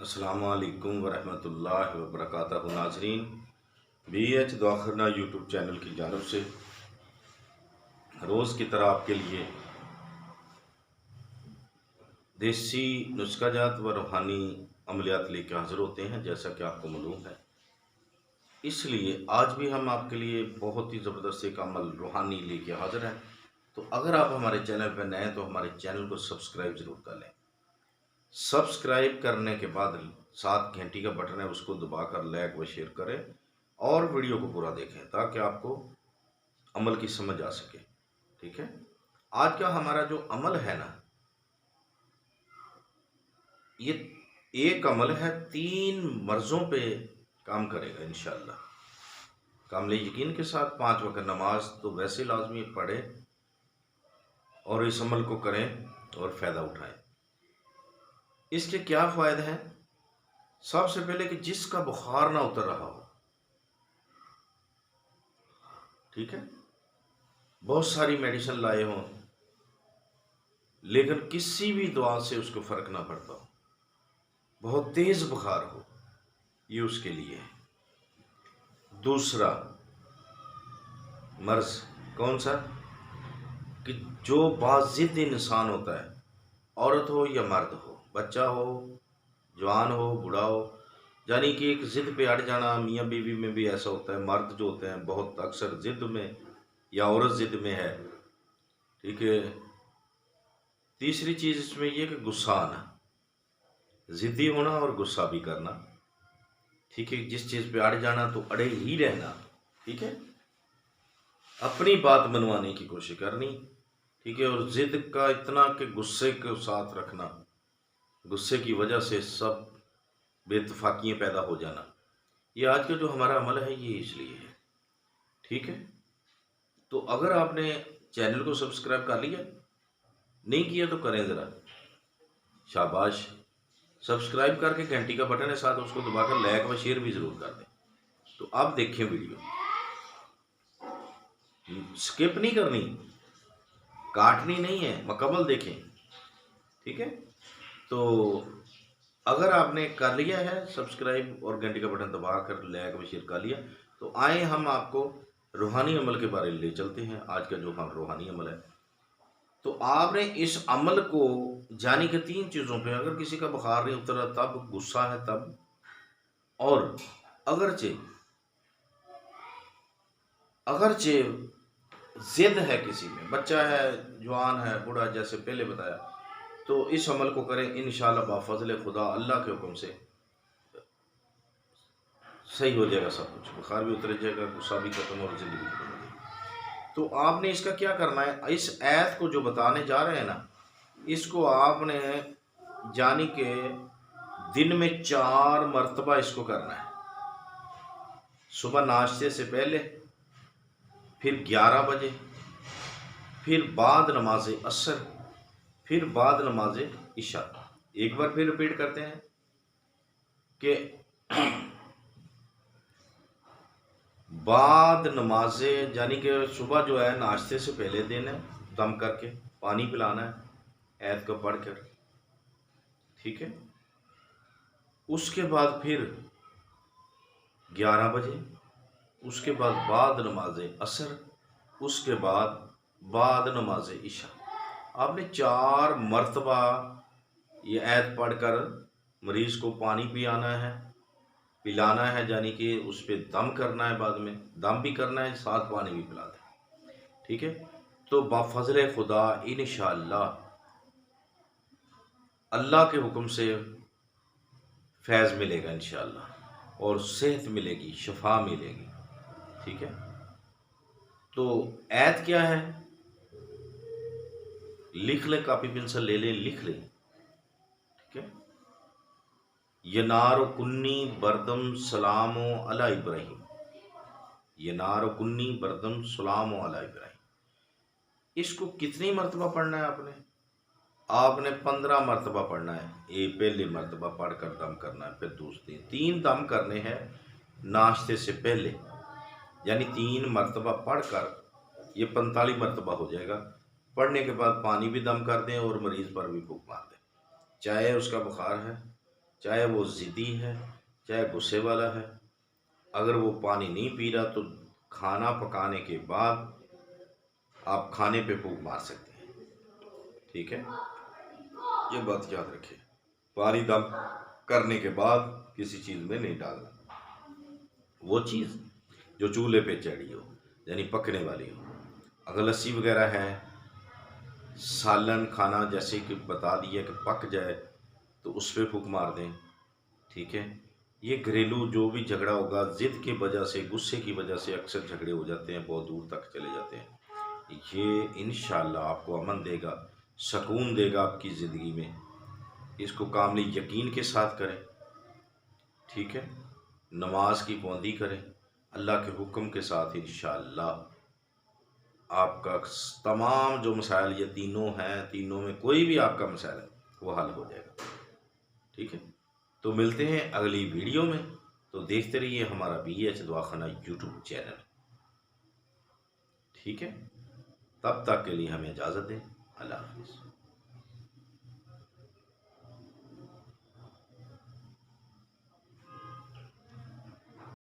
अस्सलामु अलैकुम वरहमतुल्लाहि वबरकातुहू। नाजरीन, BH दुआखरना यूट्यूब चैनल की जानब से रोज़ की तरह आपके लिए देसी नुस्खाजात व रूहानी अमलियात लेकर हाज़िर होते हैं, जैसा कि आपको मालूम है। इसलिए आज भी हम आपके लिए बहुत ही ज़बरदस्त एक अमल रूहानी लेके हाज़िर हैं। तो अगर आप हमारे चैनल पर नए हैं तो हमारे चैनल को सब्सक्राइब ज़रूर कर लें। सब्सक्राइब करने के बाद साथ घंटी का बटन है, उसको दबाकर लाइक व शेयर करें और वीडियो को पूरा देखें ताकि आपको अमल की समझ आ सके। ठीक है, आज का हमारा जो अमल है ना, ये एक अमल है, 3 मर्ज़ों पे काम करेगा इंशाअल्लाह। कामिल यकीन के साथ 5 वक्त नमाज तो वैसे लाजमी पढ़े और इस अमल को करें और फ़ायदा उठाएं। इसके क्या फ़ायदे हैं? सबसे पहले कि जिसका बुखार ना उतर रहा हो, ठीक है, बहुत सारी मेडिसिन लाए हों लेकिन किसी भी दवा से उसको फ़र्क ना पड़ता हो, बहुत तेज़ बुखार हो, ये उसके लिए है। दूसरा मर्ज़ कौन सा? कि जो बाज़िद इंसान होता है, औरत हो या मर्द हो, बच्चा हो, जवान हो, बूढ़ा हो, यानी कि एक ज़िद पे अड़ जाना। मियाँ बीवी में भी ऐसा होता है, मर्द जो होते हैं बहुत अक्सर ज़िद में या औरत ज़िद में है। ठीक है। तीसरी चीज़ इसमें यह कि गुस्सा आना, ज़िद्दी होना और गुस्सा भी करना। ठीक है, जिस चीज़ पे अड़ जाना तो अड़े ही रहना। ठीक है, अपनी बात मनवाने की कोशिश करनी। ठीक है, और ज़िद का इतना कि गुस्से को साथ रखना, गुस्से की वजह से सब बेइत्तेफाकियाँ पैदा हो जाना। ये आज का जो हमारा अमल है ये इसलिए है। ठीक है, तो अगर आपने चैनल को सब्सक्राइब कर लिया, नहीं किया तो करें ज़रा, शाबाश। सब्सक्राइब करके घंटी का बटन है साथ, उसको दबाकर लाइक व शेयर भी ज़रूर कर दें। तो आप देखें वीडियो, स्किप नहीं करनी, काटनी नहीं है, मुकम्मल देखें। ठीक है, तो अगर आपने कर लिया है सब्सक्राइब और घंटी का बटन दबाकर लाइक व शेयर कर लिया, तो आए हम आपको रूहानी अमल के बारे में ले चलते हैं। आज का जो हम रूहानी अमल है, तो आपने इस अमल को जानी कि 3 चीज़ों पे, अगर किसी का बुखार नहीं उतर रहा तब, गुस्सा है तब, और अगरचे अगरचे ज़िद है, किसी में बच्चा है, जवान है, बूढ़ा, जैसे पहले बताया, तो इस अमल को करें इंशाअल्लाह बाफ़ज़ल खुदा, अल्लाह के हुक्म से सही हो जाएगा सब कुछ। बुखार भी उतर जाएगा, गुस्सा भी खत्म और ज़िंदगी भी खत्म हो जाएगी। तो आपने इसका क्या करना है, इस ऐत को जो बताने जा रहे हैं ना, इसको आपने जानी के दिन में 4 मरतबा इसको करना है। सुबह नाश्ते से पहले, फिर 11 बजे, फिर बाद नमाज असर, फिर बाद नमाज इशा। एक बार फिर रिपीट करते हैं कि बाद नमाज, यानी कि सुबह जो है नाश्ते से पहले दिन है, दम करके पानी पिलाना है ऐत को पढ़कर। ठीक है, उसके बाद फिर 11 बजे, उसके बाद नमाज असर, उसके बाद नमाज इशा। आपने 4 मरतबा ये ऐत पढ़कर मरीज़ को पानी पिलाना है, यानी कि उस पर दम करना है, बाद में दम भी करना है, साथ पानी भी पिलाना है। ठीक है, तो बाफ़ज़ल खुदा इंशाअल्लाह अल्लाह के हुक्म से फैज़ मिलेगा इंशाअल्लाह, और सेहत मिलेगी, शफा मिलेगी। ठीक है, तो ऐत क्या है, लिख ले, कापी पेंसिल ले लें, लिख लें। ठीक है, यनार कुन्नी बरदम सलामो अला इब्राहिम, यनार कुन्नी बरदम सलामो अला इब्राहिम। इसको कितनी मरतबा पढ़ना है आपने 15 मरतबा पढ़ना है। ये पहली मरतबा पढ़कर दम करना है, फिर दूसरी 3 दम करने हैं नाश्ते से पहले, यानी 3 मरतबा पढ़कर ये 45 मरतबा हो जाएगा। पढ़ने के बाद पानी भी दम कर दें और मरीज़ पर भी फूंक मार दें, चाहे उसका बुखार है, चाहे वो ज़िद्दी है, चाहे गुस्से वाला है। अगर वो पानी नहीं पी रहा तो खाना पकाने के बाद आप खाने पे फूंक मार सकते हैं। ठीक है, ये बात याद रखें। पानी दम करने के बाद किसी चीज़ में नहीं डालना। वो चीज़ जो चूल्हे पे चढ़ी हो, यानी पकने वाली हो। अगर लस्सी वगैरह है, सालन खाना जैसे कि बता दिया कि पक जाए तो उस पर फूंक मार दें। ठीक है, ये घरेलू जो भी झगड़ा होगा, ज़िद की वजह से, गुस्से की वजह से अक्सर झगड़े हो जाते हैं, बहुत दूर तक चले जाते हैं। ये इंशाल्लाह आपको अमन देगा, सुकून देगा आपकी ज़िंदगी में। इसको कामली यकीन के साथ करें। ठीक है, नमाज की पाबंदी करें, अल्लाह के हुक्म के साथ इंशाल्लाह आपका तमाम जो मसाइल, ये तीनों हैं, तीनों में कोई भी आपका मसाइल है वो हल हो जाएगा। ठीक है, तो मिलते हैं अगली वीडियो में। तो देखते रहिए हमारा BH दुआखाना यूट्यूब चैनल। ठीक है, तब तक के लिए हमें इजाज़त दें। अल्लाह हाफ़िज़।